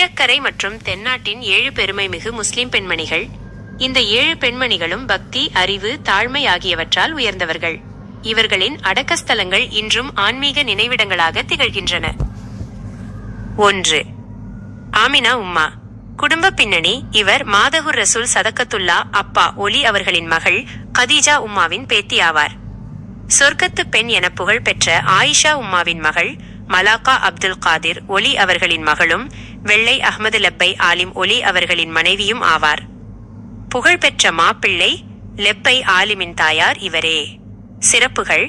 கீழக்கரை மற்றும் தென்னாட்டின் 7 பெருமைமிகு முஸ்லிம் பெண்மணிகள். இந்த 7 பெண்மணிகளும் பக்தி, அறிவு, தாழ்மை ஆகியவற்றால் உயர்ந்தவர்கள். இவர்களின் அடக்கஸ்தலங்கள் இன்றும் ஆன்மீக நினைவிடங்களாக திகழ்கின்றன. 1. ஆமினா உம்மா. குடும்ப பின்னணி. இவர் மாதகுர் ரசூல் சதக்கத்துல்லா அப்பா ஒலி அவர்களின் மகள், கதீஜா உம்மாவின் பேத்தி ஆவார். சொர்க்கத்து பெண் என புகழ் பெற்ற ஆயிஷா உம்மாவின் மகள், மலாக்கா அப்துல் காதிர் ஒலி அவர்களின் மகளும், வெள்ளை அஹ்மது லெப்பை ஆலிம் ஒலி அவர்களின் மனைவியும் ஆவார். புகழ்பெற்ற மாப்பிள்ளை லெப்பை ஆலிமின் தாயார் இவரே. சிறப்புகள்.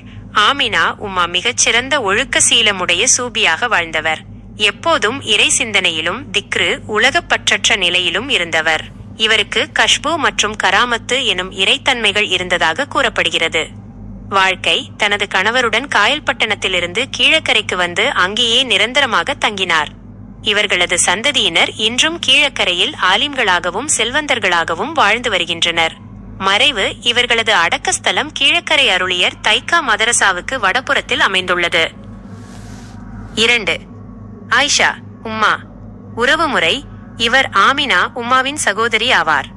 ஆமினா உம்மா மிகச்சிறந்த ஒழுக்க சீலமுடைய சூபியாக வாழ்ந்தவர். எப்போதும் இறை சிந்தனையிலும் திக்ரு, உலகப்பற்றற்ற நிலையிலும் இருந்தவர். இவருக்கு கஷ்பு மற்றும் கராமத்து எனும் இறைத்தன்மைகள் இருந்ததாக கூறப்படுகிறது. வாழ்க்கை. தனது கணவருடன் காயல்பட்டணத்திலிருந்து கீழக்கரைக்கு வந்து அங்கேயே நிரந்தரமாக தங்கினார். இவர்களது சந்ததியினர் இன்றும் கீழக்கரையில் ஆலிம்களாகவும் செல்வந்தர்களாகவும் வாழ்ந்து வருகின்றனர். மறைவு. இவர்களது அடக்கஸ்தலம் கீழக்கரை அருளியர் தைக்கா மதரசாவுக்கு வடபுறத்தில் அமைந்துள்ளது. 2. ஆயிஷா உம்மா. உறவுமுறை. இவர் ஆமினா உம்மாவின் சகோதரி ஆவார்.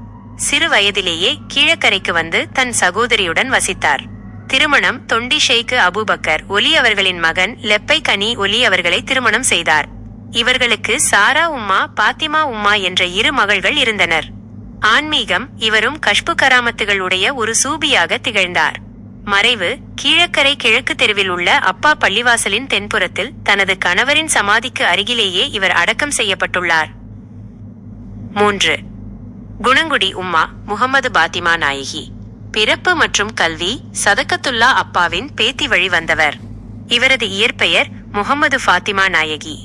சிறு வயதிலேயே கீழக்கரைக்கு வந்து தன் சகோதரியுடன் வசித்தார். திருமணம். தொண்டி ஷேக் அபூபக்கர் ஒலி அவர்களின் மகன் லெப்பை கனி ஒலி அவர்களை திருமணம் செய்தார். இவர்களுக்கு சாரா உம்மா, பாத்திமா உம்மா என்ற 2 மகள்கள் இருந்தனர். ஆன்மீகம். இவரும் கஷ்பு கராமத்துகள் உடைய ஒரு சூபியாக திகழ்ந்தார். மறைவு. கீழக்கரை கிழக்கு தெருவில் உள்ள அப்பா பள்ளிவாசலின் தென்புறத்தில் தனது கணவரின் சமாதிக்கு அருகிலேயே இவர் அடக்கம் செய்யப்பட்டுள்ளார். 3. குணங்குடி உம்மா முகமது பாத்திமா நாயகி. பிறப்பு மற்றும் கல்வி. சதக்கத்துல்லா அப்பாவின் பேத்தி வழி வந்தவர். இவரது இயற்பெயர் முகமது ஃபாத்திமா நாயகி.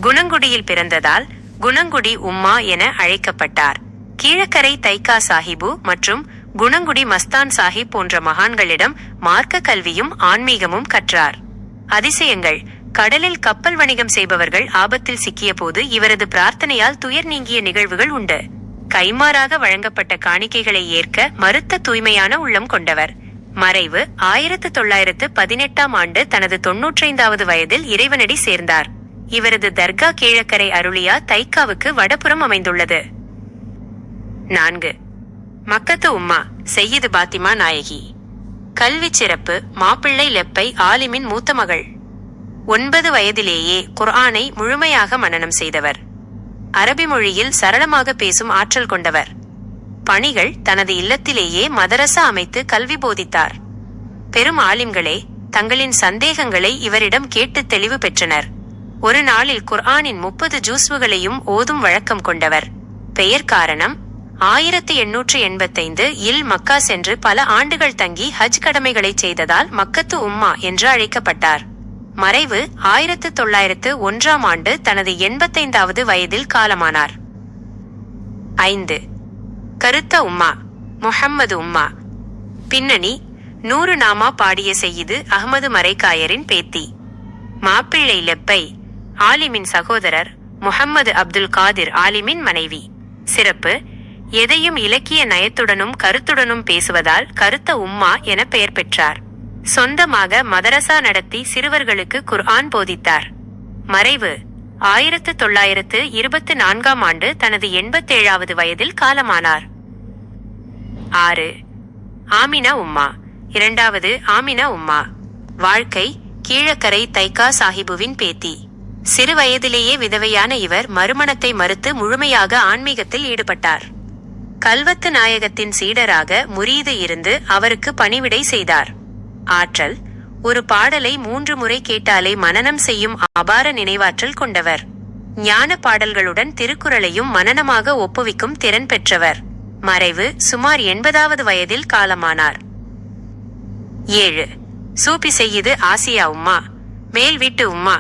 குணங்குடியில் பிறந்ததால் குணங்குடி உம்மா என அழைக்கப்பட்டார். கீழக்கரை தைக்கா சாஹிபு மற்றும் குணங்குடி மஸ்தான் சாஹிப் போன்ற மகான்களிடம் மார்க்க கல்வியும் ஆன்மீகமும் கற்றார். அதிசயங்கள். கடலில் கப்பல் வணிகம் செய்பவர்கள் ஆபத்தில் சிக்கிய போது இவரது பிரார்த்தனையால் துயர் நீங்கிய நிகழ்வுகள் உண்டு. கைமாறாக வழங்கப்பட்ட காணிக்கைகளை ஏற்க மறுத்த தூய்மையான உள்ளம் கொண்டவர். மறைவு. 1918ஆம் ஆண்டு தனது 95வது வயதில் இறைவனடி சேர்ந்தார். இவரது தர்கா கீழக்கரை அருளியா தைக்காவுக்கு வடபுறம் அமைந்துள்ளது. 4. மக்கத்து உம்மா செய்யிது பாத்திமா நாயகி. கல்வி சிறப்பு. மாப்பிள்ளை லெப்பை ஆலிமின் மூத்த மகள். 9 வயதிலேயே குர்ஆனை முழுமையாக மனனம் செய்தவர். அரபி மொழியில் சரளமாக பேசும் ஆற்றல் கொண்டவர். பணிகள். தனது இல்லத்திலேயே மதரசா அமைத்து கல்வி போதித்தார். பெரும் ஆலிம்களே தங்களின் சந்தேகங்களை இவரிடம் கேட்டு தெளிவு பெற்றனர். ஒரு நாளில் குர்ஆனின் 30 ஜூஸ்வுகளையும் ஓதும் வழக்கம் கொண்டவர். பெயர். காரணம். 1885 இல் மக்கா சென்று பல ஆண்டுகள் தங்கி ஹஜ் கடமைகளை செய்ததால் மக்கத்து உம்மா என்று அழைக்கப்பட்டார். மறைவு. 1901ஆம் ஆண்டு தனது 85வது வயதில் காலமானார். 5. கருத்த உம்மா முஹம்மது உம்மா. பின்னணி. 100 நாமா பாடிய செய்யிது அஹ்மது மரைக்காயரின் பேத்தி. மாப்பிள்ளை லெப்பை ஆலிமின் சகோதரர் முஹம்மது அப்துல் காதிர் ஆலிமின் மனைவி. சிறப்பு. எதையும் இலக்கிய நயத்துடனும் கருத்துடனும் பேசுவதால் கருத்த உம்மா என பெயர் பெற்றார். சொந்தமாக மதரசா நடத்தி சிறுவர்களுக்கு குர்ஆன் போதித்தார். மறைவு. 1924ஆம் ஆண்டு தனது 87வது வயதில் காலமானார். 6. ஆமினா உம்மா. 2. ஆமினா உம்மா. வாழ்க்கை. கீழக்கரை தைக்கா சாஹிபுவின் பேத்தி. சிறு வயதிலேயே விதவையான இவர் மறுமணத்தை மறுத்து முழுமையாக ஆன்மீகத்தில் ஈடுபட்டார். கல்வத்து நாயகத்தின் சீடராக முரீது இருந்து அவருக்கு பணிவிடை செய்தார். ஆற்றல். ஒரு பாடலை 3 முறை கேட்டாலே மனனம் செய்யும் அபார நினைவாற்றல் கொண்டவர். ஞான பாடல்களுடன் திருக்குறளையும் மனனமாக ஒப்புவிக்கும் திறன் பெற்றவர். மறைவு. சுமார் 80வது வயதில் காலமானார். 7. சூபி செய்யிது ஆசியா உம்மா. மேல் வீட்டு உம்மா.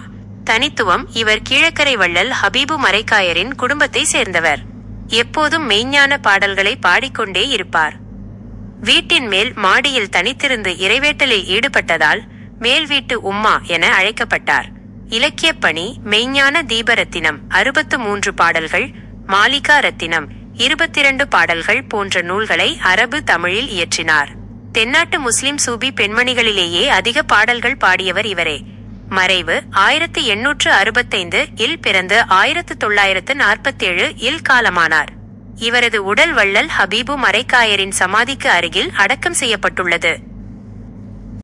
தனித்துவம். இவர் கீழக்கரை வள்ளல் ஹபீபு மரைக்காயரின் குடும்பத்தை சேர்ந்தவர். எப்போதும் மெய்ஞான பாடல்களை பாடிக்கொண்டே இருப்பார். வீட்டின் மேல் மாடியில் தனித்திருந்து இறைவேட்டலில் ஈடுபட்டதால் மேல் வீட்டு உம்மா என அழைக்கப்பட்டார். இலக்கியப் பணி. மெய்ஞான தீபரத்தினம் 63 பாடல்கள், மாலிகா ரத்தினம் 22 பாடல்கள் போன்ற நூல்களை அரபு தமிழில் இயற்றினார். தென்னாட்டு முஸ்லிம் சூபி பெண்மணிகளிலேயே அதிக பாடல்கள் பாடியவர் இவரே. மறைவு 1865 இல் பிறந்து 1947 இல் காலமானார். இவரது உடல் வள்ளல் ஹபீபு மரைக்காயரின் சமாதிக்கு அருகில் அடக்கம் செய்யப்பட்டுள்ளது.